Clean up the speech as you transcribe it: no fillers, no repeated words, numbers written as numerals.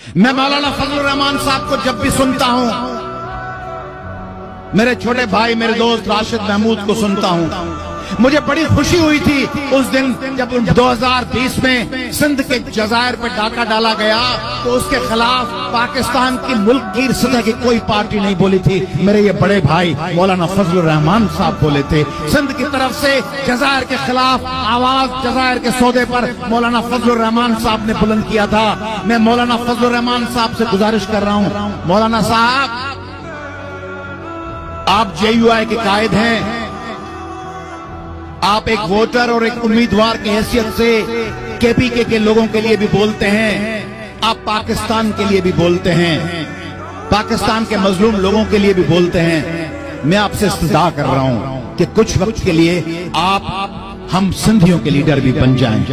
मैं मौलाना फजलुर रहमान साहब को जब भी सुनता हूं, मेरे छोटे भाई मेरे दोस्त राशिद महमूद को सुनता हूं, मुझे बड़ी खुशी हुई थी उस दिन जब 2020 में सिंध के जजायर पे डाका डाला गया तो उसके खिलाफ पाकिस्तान की मुल्क की सतह की कोई पार्टी नहीं बोली थी। मेरे ये बड़े भाई मौलाना फजलुर रहमान साहब बोले थे। सिंध की तरफ से जजायर के खिलाफ आवाज जजायर के सौदे पर मौलाना फजलुर रहमान साहब ने बुलंद किया था। मैं मौलाना फजलुर रहमान साहब से गुजारिश कर रहा हूं, मौलाना साहब आप JUI के कायद हैं, आप एक वोटर और एक उम्मीदवार की हैसियत से KPK के लोगों के लिए भी बोलते हैं, आप पाकिस्तान के लिए भी बोलते हैं, पाकिस्तान के मजलूम लोगों के लिए भी बोलते हैं। मैं आपसे इस्तदा कर रहा हूं कि कुछ वक्त के लिए आप हम सिंधियों के लीडर भी बन जाएं।